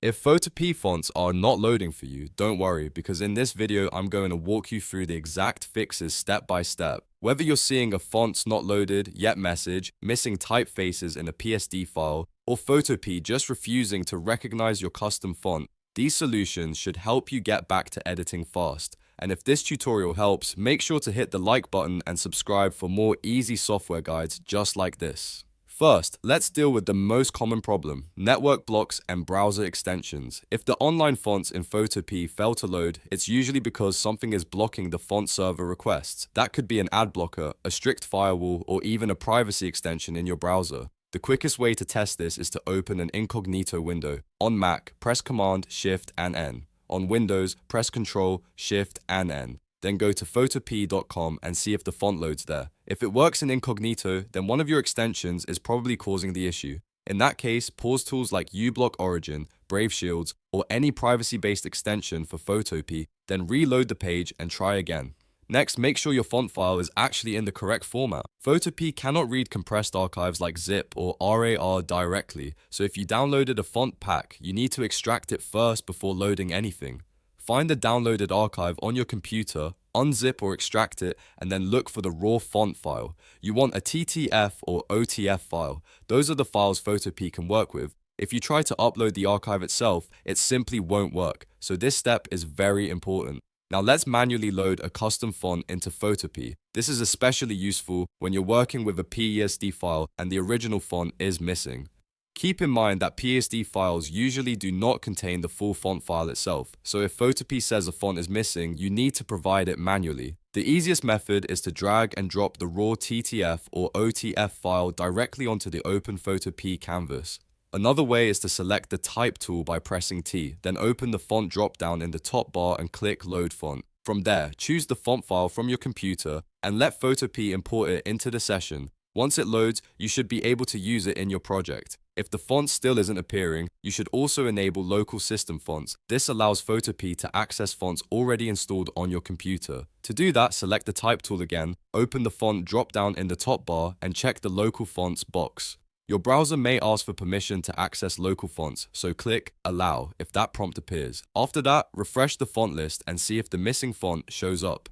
If Photopea fonts are not loading for you, don't worry, because in this video I'm going to walk you through the exact fixes step by step. Whether you're seeing a fonts not loaded yet message, missing typefaces in a PSD file, or Photopea just refusing to recognize your custom font, these solutions should help you get back to editing fast. And if this tutorial helps, make sure to hit the like button and subscribe for more easy software guides just like this. First, let's deal with the most common problem, network blocks and browser extensions. If the online fonts in Photopea fail to load, it's usually because something is blocking the font server requests. That could be an ad blocker, a strict firewall, or even a privacy extension in your browser. The quickest way to test this is to open an incognito window. On Mac, press Command, Shift, and N. On Windows, press Ctrl, Shift, and N. Then go to photopea.com and see if the font loads there. If it works in incognito, then one of your extensions is probably causing the issue. In that case, pause tools like uBlock Origin, Brave Shields, or any privacy-based extension for Photopea, then reload the page and try again. Next, make sure your font file is actually in the correct format. Photopea cannot read compressed archives like zip or RAR directly, so if you downloaded a font pack, you need to extract it first before loading anything. Find the downloaded archive on your computer, unzip or extract it, and then look for the raw font file. You want a TTF or OTF file. Those are the files Photopea can work with. If you try to upload the archive itself, it simply won't work, so this step is very important. Now let's manually load a custom font into Photopea. This is especially useful when you're working with a PSD file and the original font is missing. Keep in mind that PSD files usually do not contain the full font file itself, so if Photopea says a font is missing, you need to provide it manually. The easiest method is to drag and drop the raw TTF or OTF file directly onto the open Photopea canvas. Another way is to select the Type tool by pressing T, then open the font drop-down in the top bar and click Load Font. From there, choose the font file from your computer and let Photopea import it into the session. Once it loads, you should be able to use it in your project. If the font still isn't appearing, you should also enable local system fonts. This allows Photopea to access fonts already installed on your computer. To do that, select the Type tool again, open the font drop-down in the top bar, and check the local fonts box. Your browser may ask for permission to access local fonts, so click Allow if that prompt appears. After that, refresh the font list and see if the missing font shows up.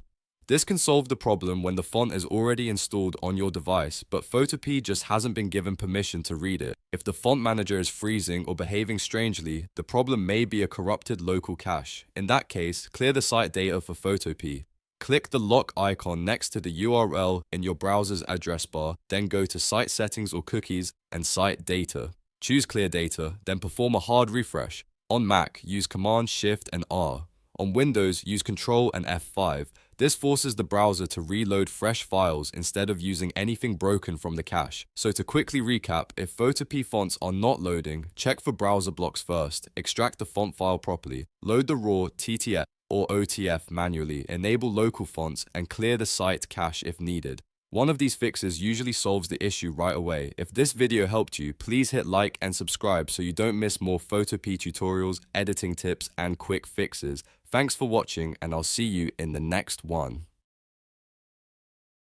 This can solve the problem when the font is already installed on your device, but Photopea just hasn't been given permission to read it. If the font manager is freezing or behaving strangely, the problem may be a corrupted local cache. In that case, clear the site data for Photopea. Click the lock icon next to the URL in your browser's address bar, then go to Site Settings or Cookies and Site Data. Choose Clear Data, then perform a hard refresh. On Mac, use Command, Shift, and R. On Windows, use Ctrl and F5. This forces the browser to reload fresh files instead of using anything broken from the cache. So to quickly recap, if Photopea fonts are not loading, check for browser blocks first, extract the font file properly, load the raw TTF or OTF manually, enable local fonts, and clear the site cache if needed. One of these fixes usually solves the issue right away. If this video helped you, please hit like and subscribe so you don't miss more Photopea tutorials, editing tips, and quick fixes. Thanks for watching, and I'll see you in the next one.